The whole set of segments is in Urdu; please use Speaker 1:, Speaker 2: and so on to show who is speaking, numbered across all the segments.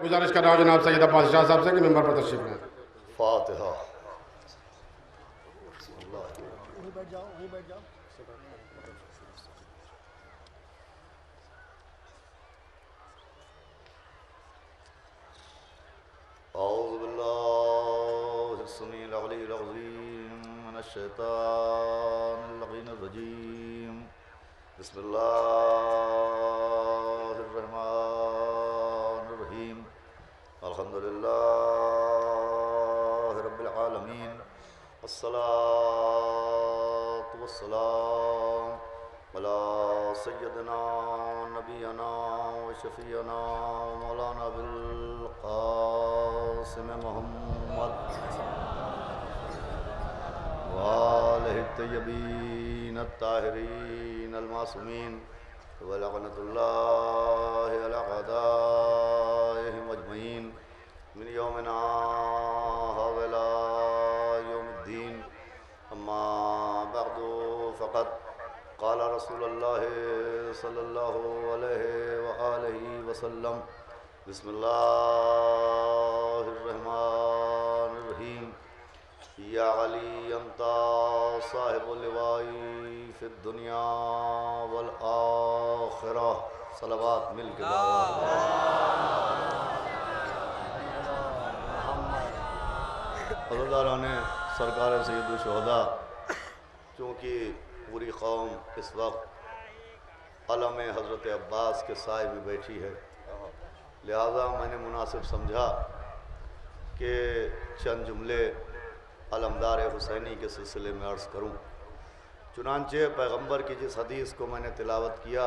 Speaker 1: گزارش کر رہا ہوں جناب سید عباس شاہ صاحب سے کہ ممبر پر تشریف لائیں۔
Speaker 2: فاتحہ۔ اعوذ باللہ السمیع العلی العظیم من الشیطان اللعین الرجیم، بسم اللہ الرحمن الرحیم، الحمدللہ رب العالمین، الصلاة والسلام علی سیدنا نبینا و شفیعنا مولانا بالقاسم محمد وآلہ الطیبین الطاہرین المعصومین ولعنۃ اللہ علی اعدائہم اجمعین من یومنا ھذا الی یوم الدین، اما بعد فقد قال رسول اللہ صلی اللہ علیہ وآلہ وسلم، بسم اللہ الرحمن الرحیم، یا علی انت صاحب اللوائی فی الدنیا والآخرہ، صلوات مل کے حضرتاران سرکار سید الشہداء، چونکہ پوری قوم اس وقت علم حضرت عباس کے سائے میں بیٹھی ہے، لہذا میں نے مناسب سمجھا کہ چند جملے علمدار حسینی کے سلسلے میں عرض کروں۔ چنانچہ پیغمبر کی جس حدیث کو میں نے تلاوت کیا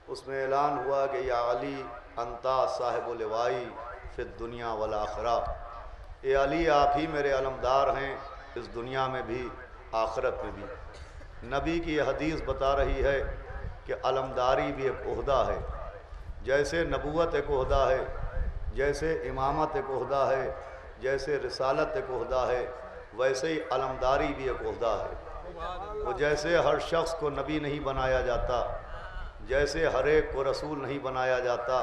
Speaker 2: اس میں اعلان ہوا کہ یا علی انتا صاحب لوائی فی الدنیا والآخرہ، اے علی آپ ہی میرے علمدار ہیں اس دنیا میں بھی آخرت میں بھی۔ نبی کی یہ حدیث بتا رہی ہے کہ علمداری بھی ایک عہدہ ہے، جیسے نبوت ایک عہدہ ہے، جیسے امامت ایک عہدہ ہے، جیسے رسالت ایک عہدہ ہے، ویسے ہی علمداری بھی ایک عہدہ ہے۔ وہ جیسے ہر شخص کو نبی نہیں بنایا جاتا، جیسے ہر ایک کو رسول نہیں بنایا جاتا،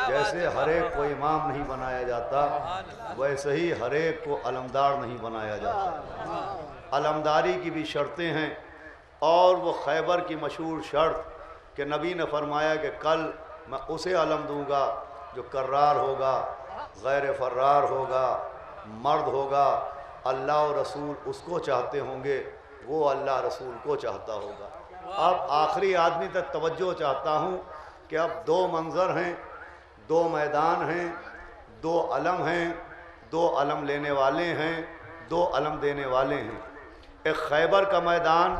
Speaker 2: جیسے ہر ایک کو امام نہیں بنایا جاتا، ویسے ہی ہر ایک کو علمدار نہیں بنایا جاتا۔ علمداری کی بھی شرطیں ہیں، اور وہ خیبر کی مشہور شرط کہ نبی نے فرمایا کہ کل میں اسے علم دوں گا جو کرار ہوگا، غیر فرار ہوگا، مرد ہوگا، اللہ و رسول اس کو چاہتے ہوں گے، وہ اللہ رسول کو چاہتا ہوگا۔ اب آخری آدمی تک توجہ چاہتا ہوں کہ اب دو منظر ہیں، دو میدان ہیں، دو علم ہیں، دو علم لینے والے ہیں، دو علم دینے والے ہیں، ایک خیبر کا میدان،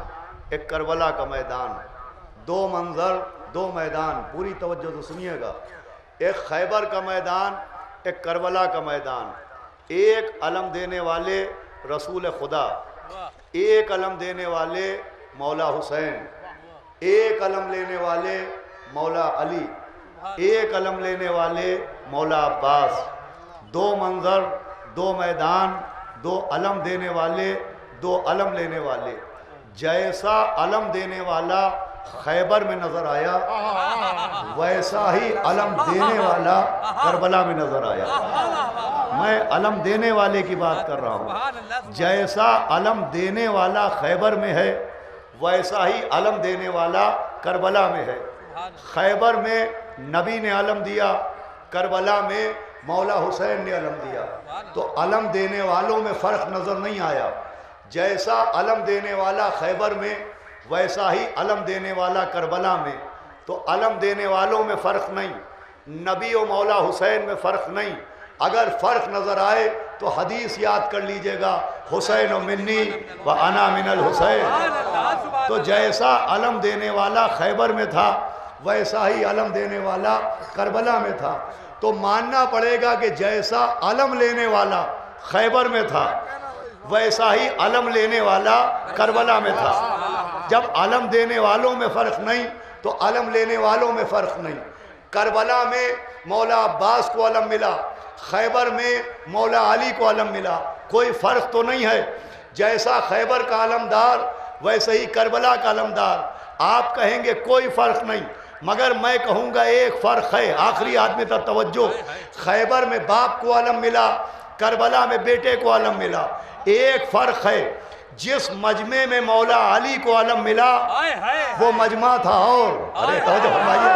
Speaker 2: ایک کربلا کا میدان، دو منظر، دو میدان، پوری توجہ سے سنیے گا، ایک خیبر کا میدان، ایک کربلا کا میدان، ایک علم دینے والے رسول خدا، ایک علم دینے والے مولا حسین، ایک علم لینے والے مولا علی، ایک علم لینے والے مولا عباس، دو منظر، دو میدان، دو علم دینے والے، دو علم لینے والے۔ جیسا علم دینے والا خیبر میں نظر آیا ویسا ہی علم دینے والا کربلا میں نظر آیا۔ میں علم دینے والے کی بات کر رہا ہوں، جیسا علم دینے والا خیبر میں ہے ویسا ہی علم دینے والا کربلا میں ہے۔ خیبر میں نبی نے علم دیا، کربلا میں مولا حسین نے علم دیا، تو علم دینے والوں میں فرق نظر نہیں آیا۔ جیسا علم دینے والا خیبر میں ویسا ہی علم دینے والا کربلا میں، تو علم دینے والوں میں فرق نہیں، نبی و مولا حسین میں فرق نہیں۔ اگر فرق نظر آئے تو حدیث یاد کر لیجئے گا، حسین منی و انا من الحسین۔ تو جیسا علم دینے والا خیبر میں تھا ویسا ہی علم دینے والا کربلا میں تھا، تو ماننا پڑے گا کہ جیسا علم لینے والا خیبر میں تھا ویسا ہی علم لینے والا کربلا میں تھا۔ جب علم دینے والوں میں فرق نہیں تو علم لینے والوں میں فرق نہیں۔ کربلا میں مولا عباس کو علم ملا، خیبر میں مولا علی کو علم ملا، کوئی فرق تو نہیں ہے۔ جیسا خیبر کا علمدار ویسے ہی کربلا کا علمدار۔ آپ کہیں گے کوئی فرق نہیں، مگر میں کہوں گا ایک فرق ہے، آخری آدمی تک توجہ، خیبر میں باپ کو علم ملا، کربلا میں بیٹے کو علم ملا، ایک فرق ہے، جس مجمع میں مولا علی کو علم ملا وہ مجمع تھا اور ارے توجہ فرمائیے،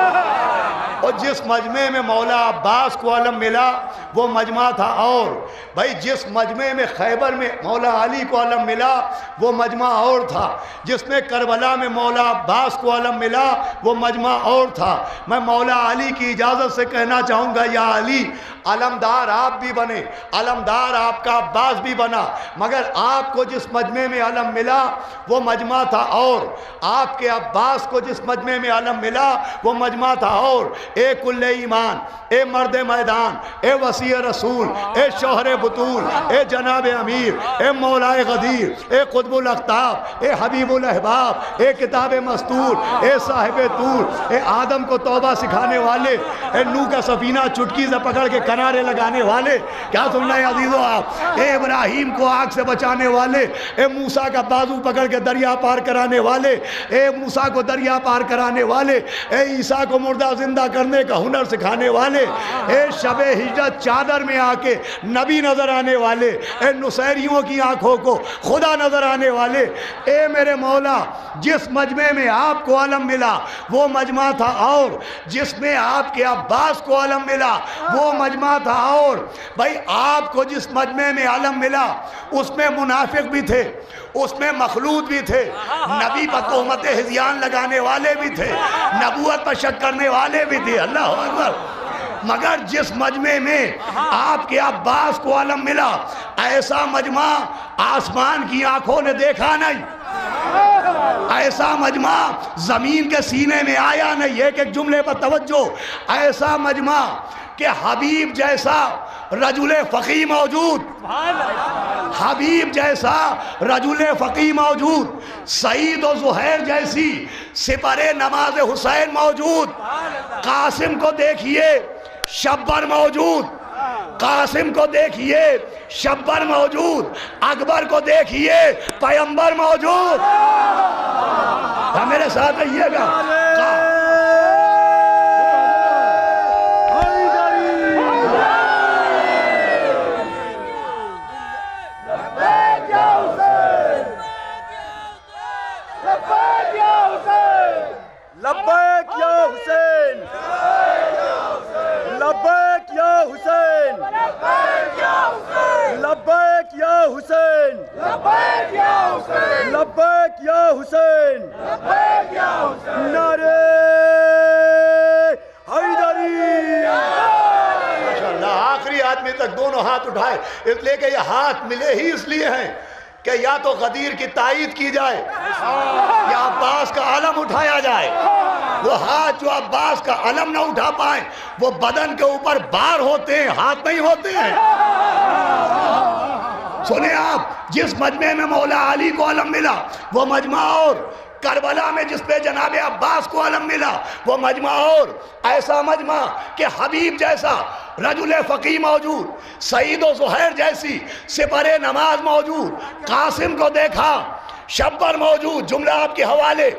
Speaker 2: اور جس مجمع میں مولا عباس کو علم ملا وہ مجمع تھا اور بھائی جس مجمع میں خیبر میں مولا علی کو علم ملا وہ مجمع اور تھا، جس میں کربلا میں مولا عباس کو علم ملا وہ مجمع اور تھا۔ میں مولا علی کی اجازت سے کہنا چاہوں گا یا علی، علمدار آپ بھی بنے، علمدار آپ کا عباس بھی بنا، مگر آپ کو جس مجمع میں علم ملا وہ مجمع تھا اور آپ کے عباس کو جس مجمع میں علم ملا وہ مجمع تھا اور اے کل ایمان، اے مرد میدان، اے وسیع رسول، اے شوہر بطول، اے جناب امیر، اے مولائے غدیر، اے قطب الاقطاب، اے حبیب الاحباب، اے کتاب مستور، اے صاحب طور، اے آدم کو توبہ سکھانے والے، اے نوح کا سفینہ چٹکی سے پکڑ کے کنارے لگانے والے، کیا سن رہے ہیں عزیزو آپ، اے ابراہیم کو آگ سے بچانے والے، اے موسیٰ کا بازو پکڑ کے دریا پار کرانے والے، اے موسیٰ کو دریا پار کرانے والے، اے عیسیٰ کو مردہ زندہ کرنے کا ہنر سکھانے والے، اے شب ہجرت چادر میں آ کے نبی نظر آنے والے، اے نصیریوں کی آنکھوں کو خدا نظر آنے والے، اے میرے مولا جس مجمع میں آپ کو علم ملا وہ مجمع تھا اور جس میں آپ کے عباس کو علم ملا وہ مجمع تھا اور بھائی آپ کو جس مجمع میں علم ملا اس میں منافق بھی تھے، اس میں مخلوط بھی تھے، نبی پر تہمت ہذیان لگانے والے بھی تھے، نبوت پر شک کرنے والے بھی تھے، اللہ اکبر، مگر جس مجمع میں آپ کے عباس کو علم ملا ایسا مجمع آسمان کی آنکھوں نے دیکھا نہیں، ایسا مجمع زمین کے سینے میں آیا نہیں، ایک ایک جملے پر توجہ، ایسا مجمع کہ حبیب جیسا رجل فقی موجود، حبیب جیسا رجل فقی موجود، سعید و زہیر جیسی سپر نماز حسین موجود، قاسم کو دیکھیے شبر موجود، قاسم کو دیکھیے شبر موجود، اکبر کو دیکھیے پیمبر موجود، میرے ساتھ رہیے گا،
Speaker 3: لبیک یا حسین، لبیک یا حسین، لبیک یا حسین، لبیک یا حسین، نعرہ حیدری۔
Speaker 2: ماشاءاللہ، آخری آدمی تک دونوں ہاتھ اٹھائے، اس لئے کہ یہ ہاتھ ملے ہی اس لیے ہیں کہ یا تو غدیر کی تائید کی جائے یا عباس کا علم اٹھایا جائے، وہ ہاتھ جو عباس کا علم نہ اٹھا پائیں وہ بدن کے اوپر بار ہوتے ہیں، ہاتھ نہیں ہوتے ہیں۔ سنیں آپ، جس مجمع میں مولا علی کو علم ملا وہ مجمع اور، کربلا میں جس پہ جناب عباس کو علم ملا وہ مجمع اور، ایسا مجمع کہ حبیب جیسا رجل فقی موجود، سعید و زہیر جیسی سپر نماز موجود، قاسم کو دیکھا شبر موجود، جملہ آپ کے حوالے،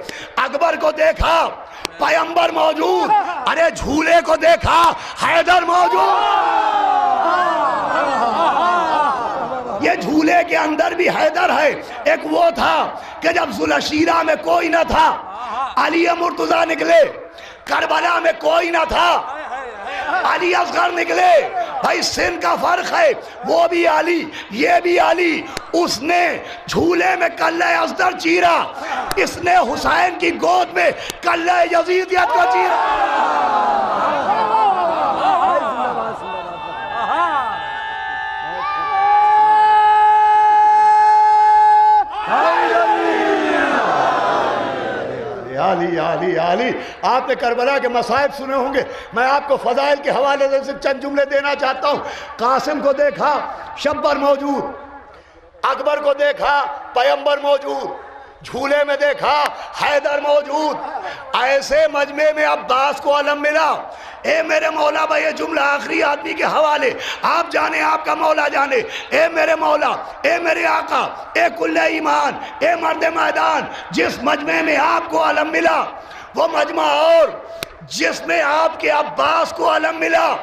Speaker 2: اکبر کو دیکھا پیمبر موجود، ارے جھولے کو دیکھا حیدر موجود، یہ جھولے کے اندر بھی حیدر ہے۔ ایک وہ تھا کہ جب ذوالشیرہ میں کوئی نہ تھا علی مرتضیٰ نکلے، کربلا میں کوئی نہ تھا علی اصغر نکلے، بھائی سن کا فرق ہے، وہ بھی علی یہ بھی علی، اس نے جھولے میں کلہ ازدر چیرا، اس نے حسین کی گود میں کلہ یزیدیت کو چیرا۔ علی علی علی، آپ نے کربلا کے مصائب سنے ہوں گے، میں آپ کو فضائل کے حوالے سے چند جملے دینا چاہتا ہوں۔ قاسم کو دیکھا شبر موجود، اکبر کو دیکھا پیمبر موجود، جھولے میں دیکھا حیدر موجود، ایسے مجمع میں عباس کو علم ملا۔ اے میرے مولا بھائی، یہ جملہ آخری آدمی کے حوالے، آپ جانے آپ کا مولا جانے، اے میرے مولا، اے میرے آقا، اے کل ایمان، اے مرد میدان، جس مجمع میں آپ کو علم ملا وہ مجمع اور،
Speaker 4: جس میں آپ کے عباس کو علم ملا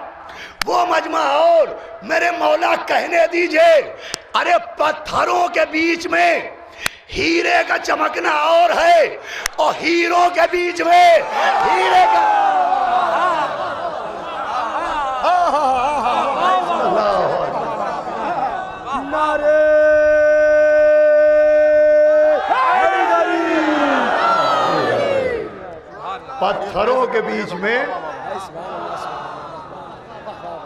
Speaker 4: وہ مجمع اور میرے مولا کہنے دیجئے ارے پتھروں کے بیچ میں ہیرے کا چمکنا اور ہے اور ہیروں کے بیچ میں ہیرے کا
Speaker 3: نعرے
Speaker 4: پتھروں کے بیچ میں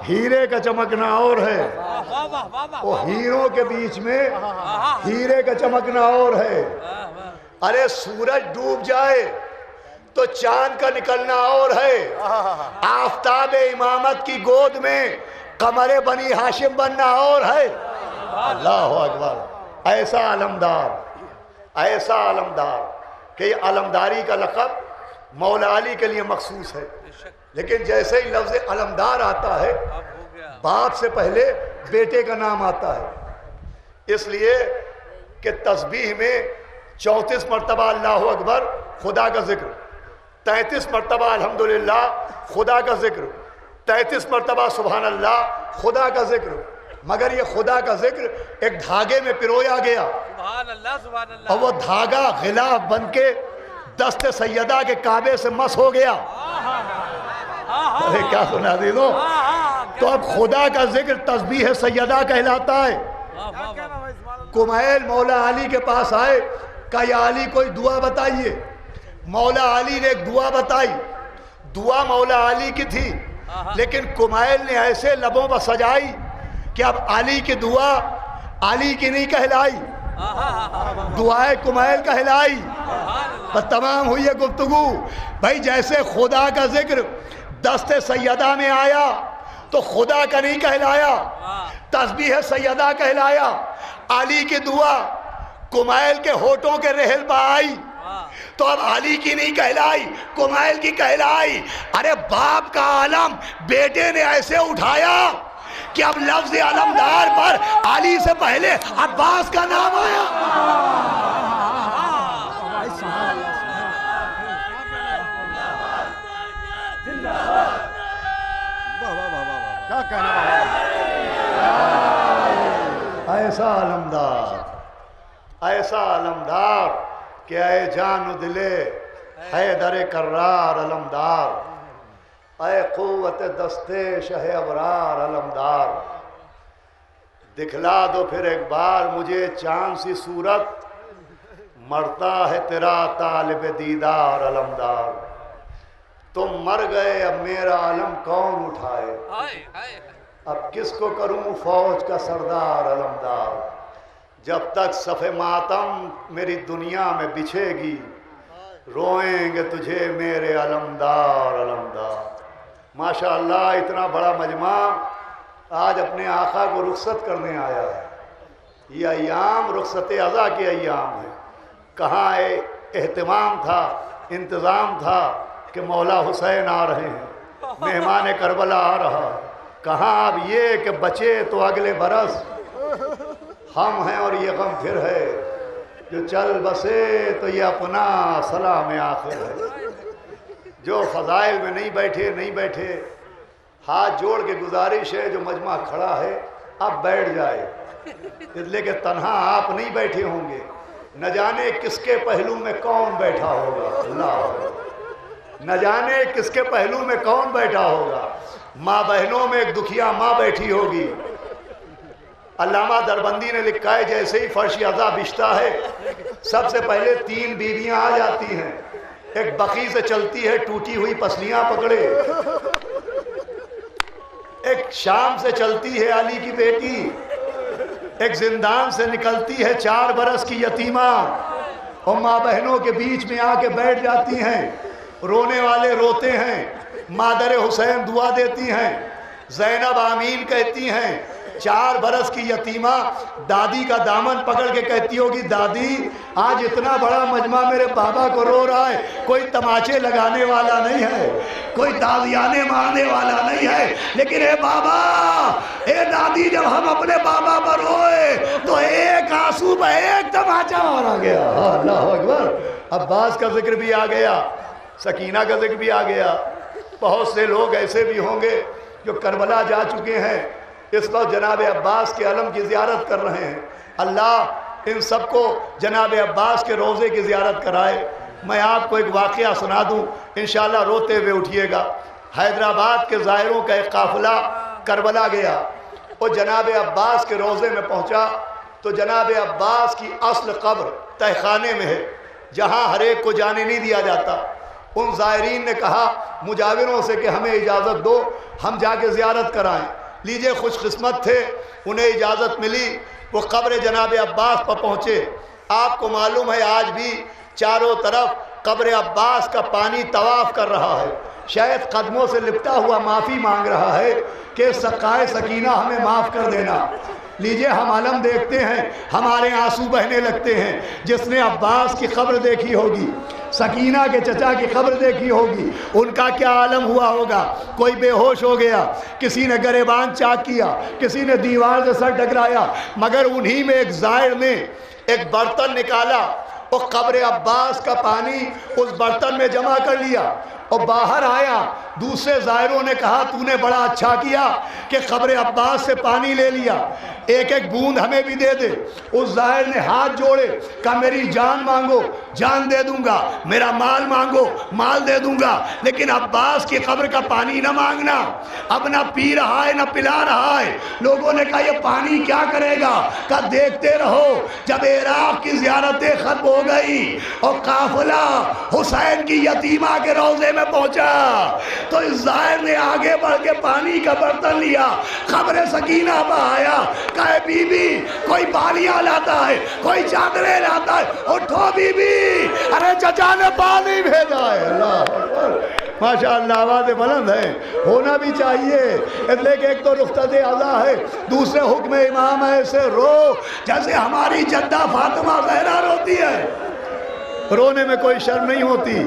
Speaker 4: ہیرے کا چمکنا اور ہے اور ہیروں کے بیچ میں ہیرے کا چمکنا اور ہے ارے سورج ڈوب جائے تو چاند کا نکلنا اور ہے آفتاب امامت کی گود میں قمر بنی ہاشم بننا اور ہے اللہ اکبر ایسا علمدار کہ یہ علمداری کا لقب مولا علی کے لیے مخصوص ہے لیکن جیسے ہی لفظ علمدار آتا ہے باپ سے پہلے بیٹے کا نام آتا ہے اس لیے کہ تسبیح میں 34 مرتبہ اللہ اکبر خدا کا ذکر 33 مرتبہ الحمدللہ خدا کا ذکر 33 مرتبہ سبحان اللہ خدا کا ذکر مگر یہ خدا کا ذکر ایک دھاگے میں پرویا گیا اور وہ دھاگا غلاف بن کے دست سیدہ کے کعبے سے مس ہو گیا کیا سنا دیدو تو اب خدا کا ذکر تسبیح سیدہ کہلاتا ہے کمیل مولا علی کے پاس آئے کہا یا علی کوئی دعا بتائیے مولا علی نے ایک دعا بتائی دعا مولا علی کی تھی لیکن کمیل نے ایسے لبوں پر سجائی کہ اب علی کی دعا علی کی نہیں کہلائی دعائے کمیل کہلائی بس تمام ہوئی ہے گفتگو بھائی جیسے خدا کا ذکر دست سیدہ میں آیا تو خدا کا نہیں کہلایا تسبیح سیدہ کہلایا علی کی دعا کمیل کے ہونٹوں کے رحل پر آئی تو اب علی کی نہیں کہلائی کمیل کی کہلائی ارے باپ کا علم بیٹے نے ایسے اٹھایا کہ اب لفظ علمدار پر علی سے پہلے عباس کا نام آیا ایسا علمدار کہ اے جان و دلے حیدر کرار علمدار اے قوت دستے شہ ابرار علمدار دکھلا دو پھر ایک بار مجھے چاند سی صورت مرتا ہے تیرا طالب دیدار علمدار تم مر گئے اب میرا علم کون اٹھائے اب کس کو کروں فوج کا سردار علمدار جب تک صف ماتم میری دنیا میں بچھے گی روئیں گے تجھے میرے علمدار علمدار ماشاءاللہ اتنا بڑا مجمع آج اپنے آقا کو رخصت کرنے آیا ہے یہ ایام رخصت عزا کے ایام ہیں کہاں اہتمام تھا انتظام تھا کہ مولا حسین آ رہے ہیں مہمان کربلا آ رہا ہے کہاں اب یہ کہ بچے تو اگلے برس ہم ہیں اور یہ غم پھر ہے جو چل بسے تو یہ اپنا سلام آخر ہے جو فضائل میں نہیں بیٹھے ہاتھ جوڑ کے گزارش ہے جو مجمع کھڑا ہے اب بیٹھ جائے اس لئے کہ تنہا آپ نہیں بیٹھے ہوں گے نہ جانے کس کے پہلو میں کون بیٹھا ہوگا اللہ نہ جانے کس کے پہلو میں کون بیٹھا ہوگا ماں بہنوں میں ایک دکھیا ماں بیٹھی ہوگی علامہ دربندی نے لکھا ہے جیسے ہی فرش عزا بچھتا ہے سب سے پہلے 3 بیویاں آ جاتی ہیں ایک بقی سے چلتی ہے ٹوٹی ہوئی پسلیاں پکڑے ایک شام سے چلتی ہے علی کی بیٹی ایک زندان سے نکلتی ہے 4 برس کی یتیمہ اور ماں بہنوں کے بیچ میں آ کے بیٹھ جاتی ہیں رونے والے روتے ہیں مادر حسین دعا دیتی ہیں زینب آمین کہتی ہیں 4 برس کی یتیمہ دادی کا دامن پکڑ کے کہتی ہوگی دادی آج اتنا بڑا مجمع میرے بابا کو رو رہا ہے کوئی تماچے لگانے والا نہیں ہے کوئی تازیانے مارنے والا نہیں ہے لیکن اے بابا اے دادی جب ہم اپنے بابا پر روئے تو ایک آنسو پہ ایک تماچا مارا گیا اللہ اکبر عباس کا ذکر بھی آ گیا سکینہ کا ذکر بھی آ گیا بہت سے لوگ ایسے بھی ہوں گے جو کربلا جا چکے ہیں، اس وقت جناب عباس کے علم کی زیارت کر رہے ہیں۔ اللہ ان سب کو جناب عباس کے روضے کی زیارت کرائے۔ میں آپ کو ایک واقعہ سنا دوں، انشاءاللہ روتے ہوئے اٹھیے گا۔ حیدرآباد کے زائروں کا ایک قافلہ کربلا گیا، وہ جناب عباس کے روضے میں پہنچا تو جناب عباس کی اصل قبر تہ خانے میں ہے، جہاں ہر ایک کو جانے نہیں دیا جاتا۔ ان زائرین نے کہا مجاوروں سے کہ ہمیں اجازت دو، ہم جا کے زیارت کرائیں۔ لیجئے، خوش قسمت تھے، انہیں اجازت ملی، وہ قبر جناب عباس پر پہنچے۔ آپ کو معلوم ہے آج بھی چاروں طرف قبر عباس کا پانی طواف کر رہا ہے، شاید قدموں سے لپٹا ہوا معافی مانگ رہا ہے کہ سقائے سکینہ ہمیں معاف کر دینا۔ لیجئے، ہم علم دیکھتے ہیں، ہمارے آنسو بہنے لگتے ہیں۔ جس نے عباس کی قبر دیکھی ہوگی، سکینہ کے چچا کی قبر دیکھی ہوگی، ان کا کیا عالم ہوا ہوگا۔ کوئی بے ہوش ہو گیا، کسی نے گریبان چاک کیا، کسی نے دیوار سے سر ٹکرایا، مگر انہی میں ایک زائر نے ایک برتن نکالا، وہ قبر عباس کا پانی اس برتن میں جمع کر لیا اور باہر آیا۔ دوسرے زائروں نے کہا تو نے بڑا اچھا کیا کہ قبر عباس سے پانی لے لیا، ایک ایک بوند ہمیں بھی دے دے۔ اس زائر نے ہاتھ جوڑے، کہا میری جان مانگو جان دے دوں گا، میرا مال مانگو مال دے دوں گا، لیکن عباس کی قبر کا پانی نہ مانگنا۔ اب نہ پی رہا ہے نہ پلا رہا ہے۔ لوگوں نے کہا یہ پانی کیا کرے گا؟ کہا دیکھتے رہو۔ جب عراق کی زیارتیں ختم ہو گئی اور قافلہ حسین کی یتیمہ کے روضے میں پہنچا تو اس زائر نے آگے بڑھ کے پانی کا برتن لیا، قبر سکینہ پر آیا، کہا بی بی کوئی بالیاں لاتا ہے، کوئی چادریں لاتا ہے، اٹھو بی بی، ارے چچا نے پانی بھیجا ہے۔ اللہ اکبر، ماشاءاللہ، آواز بلند ہے، ہونا بھی چاہیے، اس لئے کہ ایک تو رخصت عزا ہے، دوسرے حکم امام ہے، اسے رو جیسے ہماری جدہ فاطمہ زہرا روتی ہے۔ رونے میں کوئی شرم نہیں ہوتی۔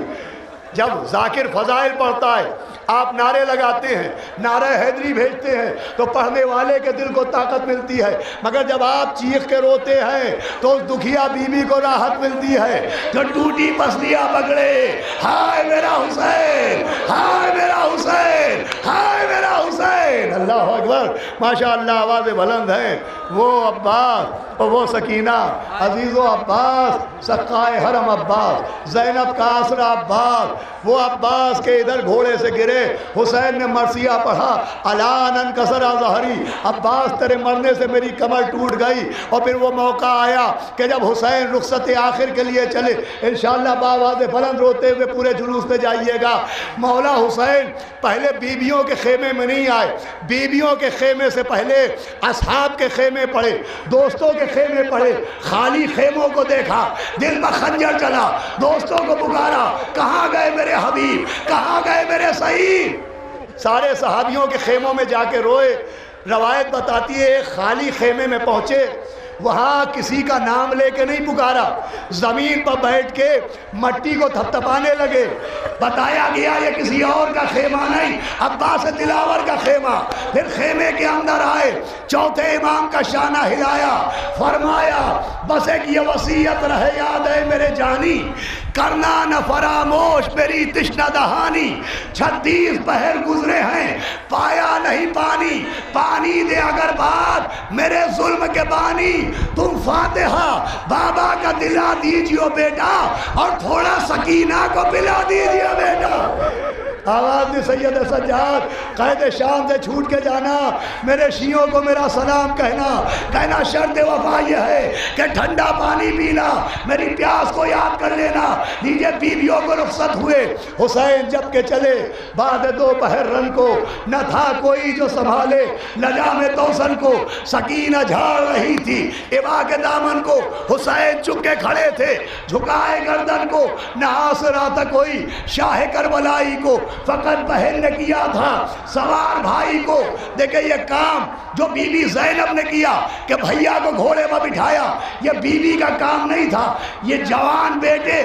Speaker 4: جب ذاکر فضائل پڑھتا ہے، آپ نعرے لگاتے ہیں، نعرہ حیدری بھیجتے ہیں تو پڑھنے والے کے دل کو طاقت ملتی ہے، مگر جب آپ چیخ کے روتے ہیں تو اس دکھیا بی بی کو راحت ملتی ہے جو ٹوٹی پسلیاں پکڑے، ہائے میرا حسین، ہائے میرا حسین، ہائے میرا حسین۔ اللہ اکبر، ماشاءاللہ، آواز بلند ہے۔ وہ عباس اور وہ سکینہ، عزیز و عباس، سقائے حرم عباس، زینب کا آسرا عباس، وہ عباس کے ادھر گھوڑے سے گرے، حسین نے مرثیہ پڑھا، الان انکسر ظہری، عباس تیرے مرنے سے میری کمر ٹوٹ گئی۔ اور پھر وہ موقع آیا کہ جب حسین رخصت آخر کے لیے چلے، انشاءاللہ بآواز بلند روتے ہوئے پورے جلوس میں جائیے گا، مولا حسین پہلے بیویوں کے خیمے میں نہیں آئے، بیویوں کے خیمے سے پہلے اصحاب کے خیمے پڑے، دوستوں کے خیمے پڑے، خالی خیموں کو دیکھا، دل میں خنجر چلا، دوستوں کو پکارا، کہاں گئے میرے حبیب، کہاں گئے میرے سعید؟ سارے صحابیوں کے خیموں میں جا کے روئے۔ روایت بتاتی ہے ایک خالی خیمے میں پہنچے، وہاں کسی کا نام لے کے نہیں پکارا، زمین پر بیٹھ کے مٹی کو تھپتھپانے لگے۔ بتایا گیا یہ کسی اور کا خیمہ نہیں، عباس دلاور کا خیمہ۔ پھر خیمے کے اندر آئے، چوتھے امام کا شانہ ہلایا، فرمایا بس ایک یہ وصیت رہے یاد ہے میرے جانی، کرنا نہ فراموش میری تشنہ دہانی، 36 پہر گزرے ہیں پایا نہیں پانی، پانی دے اگر بات میرے ظلم کے بانی، تم فاتحہ بابا کا دلا دیجیو بیٹا اور تھوڑا سکینہ کو پلا دیجیے بیٹا۔ آواز دی سید سجاد، قید شام سے چھوٹ کے جانا، میرے شیعوں کو میرا سلام کہنا شرط وفا یہ ہے کہ ٹھنڈا پانی پینا، میری پیاس کو یاد کر لینا۔ نیجے بیویوں کو رخصت ہوئے، حسین جب کے چلے بعد دوپہر رن کو، نہ تھا کوئی جو سنبھالے لجام توسن کو، سکینہ جھاڑ رہی تھی ایوا کے دامن کو، حسین چپ کے کھڑے تھے جھکائے گردن کو، نہ آسرا تھا کوئی شاہ کربلائی کو، فقط بہن نے کیا تھا سوار بھائی کو۔ دیکھیں یہ کام جو بی بی زینب نے کیا کہ بھیا کو گھوڑے پر بٹھایا، یہ بی بی کا کام نہیں تھا، یہ جوان بیٹے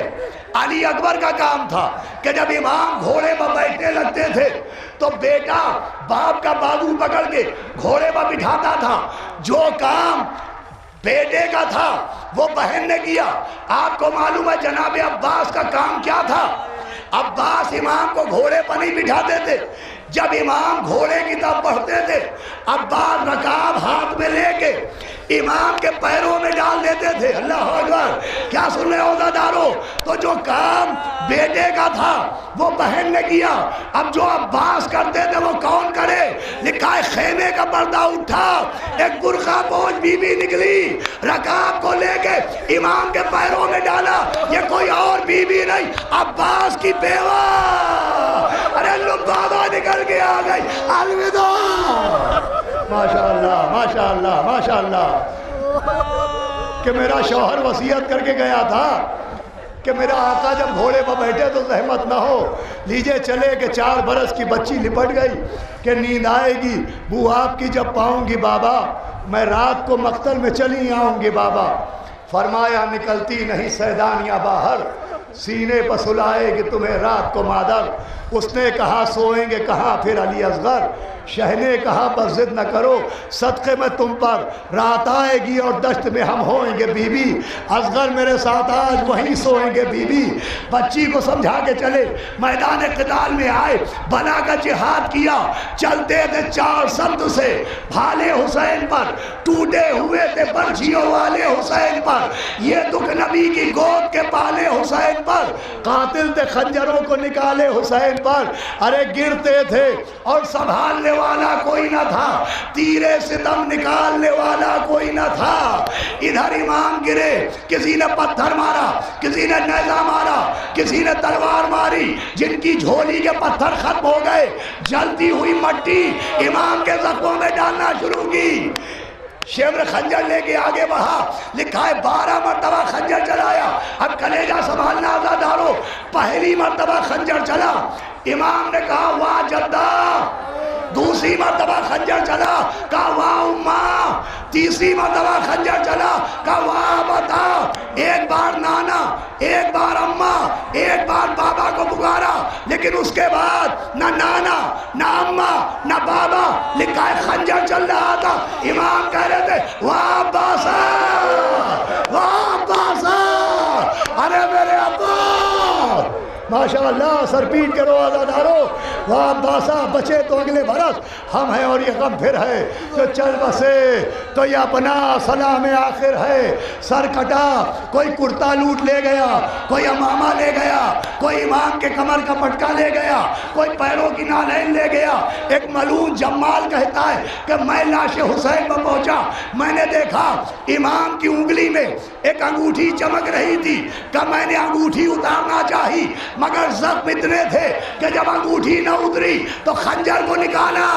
Speaker 4: علی اکبر کا کام تھا کہ جب امام گھوڑے پر بیٹھنے لگتے تھے تو بیٹا باپ کا بازو پکڑ کے گھوڑے پر بٹھاتا تھا۔ جو کام بیٹے کا تھا وہ بہن نے کیا۔ آپ کو معلوم ہے جناب عباس کا کام کیا تھا؟ عباس امام کو گھوڑے پر نہیں بٹھاتے تھے، جب امام گھوڑے کی طرف بڑھتے تھے عباس رکاب ہاتھ میں لے کے امام کے پیروں میں ڈال دیتے تھے۔ اللہ اکبر، کیا سن رہے ہو عزادارو؟ تو جو کام بیٹے کا تھا وہ بہن نے کیا، اب جو عباس کرتے تھے وہ کون کرے؟ لکھا ہے خیمے کا پردہ اٹھا، ایک برقع پوش بی بی نکلی، رکاب کو لے کے امام کے پیروں میں ڈالا، یہ کوئی اور بی بی نہیں، عباس کی بیوہ۔ ارے لبابہ نکل کے آ گئی، الوداع۔ ماشاءاللہ ماشاءاللہ ماشاءاللہ، کہ میرا شوہر وصیت کر کے گیا تھا کہ میرا آقا جب گھوڑے پر بیٹھے تو زحمت نہ ہو، لیجئے چلے کہ 4 برس کی بچی لپٹ گئی کہ نیند آئے گی، بو آپ کی جب پاؤں گی بابا، میں رات کو مقتل میں چلی آؤں گی بابا۔ فرمایا نکلتی نہیں سیدانیاں باہر، سینے پر سلائے گی تمہیں رات کو مادر۔ اس نے کہا سوئیں گے کہاں پھر علی اصغر، شہ نے کہا بس ضد نہ کرو، صدقے میں تم پر رات آئے گی اور دشت میں ہم ہوئیں گے بی بی، اصغر میرے ساتھ آج وہیں سوئیں گے بی بی۔ بچی کو سمجھا کے چلے، میدان قتال میں آئے، بنا کا جہاد کیا، چلتے تھے 4 سمت سے، بھالے حسین پر ٹوٹے ہوئے تھے برچھیوں والے حسین پر، یہ دکھ نبی کی گود کے پالے حسین پر، قاتل تھے خنجروں کو نکالے حسین پر، ارے گرتے تھے اور سنبھالنے والا کوئی نہ تھا، تیرے ستم نکالنے والا کوئی نہ تھا۔ ادھر امام گرے، کسی نے پتھر مارا، کسی نے نیزہ مارا، کسی نے تلوار ماری، جن کی جھولی کے پتھر ختم ہو گئے، جلتی ہوئی مٹی امام کے زخموں میں ڈالنا شروع کی۔ شمر خنجر لے کے آگے بڑھا، لکھا ہے 12 مرتبہ خنجر چلایا۔ اب کلیجہ سنبھالنا عزادارو، پہلی مرتبہ خنجر چلا، امام نے کہا واہ جدہ، دوسری مرتبہ خنجر چلا، کہا واہ اماں، تیسری مرتبہ خنجر چلا، کہا واہ بتا، ایک بار نانا، ایک بار اماں، ایک بار بابا کو پکارا، لیکن اس کے بعد نہ نانا نہ اماں نہ بابا، لکھا ہے خنجر چل رہا تھا، امام کہہ رہے تھے واہ عباسا، واہ عباسا، ارے میرے عباس، ماشاءاللہ، سر پیٹ کے رو عزادارو، واہ عباسا، بچے تو اگلے برس، ہم ہیں اور یہ غم پھر ہے، جو چل بسے تو یہ اپنا سلام آخر ہے، سر کٹا، کوئی کرتا لوٹ لے گیا، کوئی امامہ لے گیا، کوئی امام کے کمر کا پٹکا لے گیا، کوئی پیروں کی نالین لے گیا۔ ایک ملعون جمال کہتا ہے کہ میں لاش حسین پر پہنچا، میں نے دیکھا امام کی انگلی میں ایک انگوٹھی چمک رہی تھی، کہ میں نے انگوٹھی اتارنا چاہی، مگر زخم اتنے تھے کہ جب انگوٹھی نہ اتری تو خنجر کو نکالا،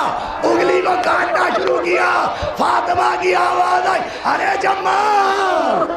Speaker 4: انگلی کو کاٹنا شروع کیا، فاطمہ کی آواز آئی ارے جمال،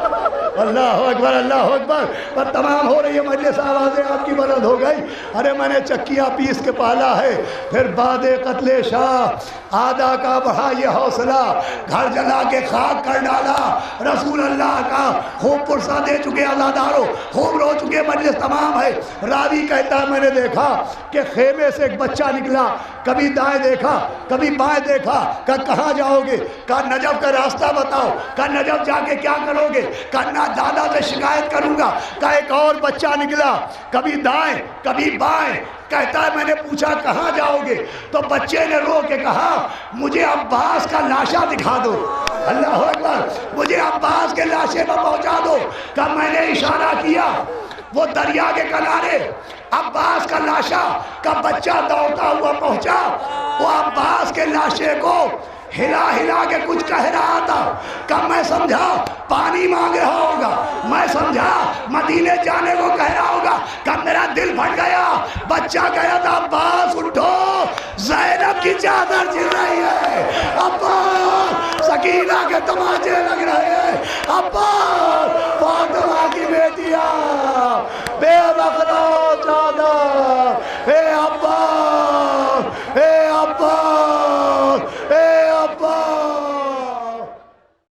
Speaker 4: اللہ اکبر اللہ اکبر، پر تمام ہو رہی ہے مجلس، آوازیں آپ کی بلند ہو گئی، ارے میں نے چکیاں پیس کے پالا ہے، پھر بعد قتل شاہ آدھا کا بڑھا یہ حوصلہ، گھر جلا کے خاک کر ڈالا، رسول اللہ کا خوب پرسہ دے چکے عزادارو، خوب رو چکے، مجلس تمام ہے۔ راوی کہتا ہے میں نے دیکھا کہ خیمے سے ایک بچہ نکلا، کبھی دائیں دیکھا کبھی بائیں دیکھا، کہا کہاں جاؤ گے؟ کہا نجف کا راستہ بتاؤ، کہا نجف جا کے کیا کرو گے؟ کہا نہ دادا سے شکایت کروں گا۔ کہا ایک اور بچہ نکلا، کبھی دائیں کبھی بائیں، کہتا ہے میں نے پوچھا کہاں جاؤ گے؟ تو بچے نے رو کے کہا مجھے عباس کا لاشا دکھا دو، اللہ اکبر، مجھے عباس کے لاشے پر پہنچا دو۔ کہا میں نے اشارہ کیا، وہ دریا کے کنارے عباس کا لاشا کا بچہ دوڑتا ہوا پہنچا، وہ عباس کے لاشے کو ہلا ہلا کے کچھ کہہ رہا تھا، کہ میں سمجھا پانی مانگ رہا ہوگا، میں سمجھا مدینے جانے کو کہہ رہا ہوگا، کہ میرا دل پھٹ گیا، بچہ گیا تھا عباس اٹھو، زینب کی چادر چل رہی ہے، عباس سکینہ کے تماچے لگ رہے ہیں، عباس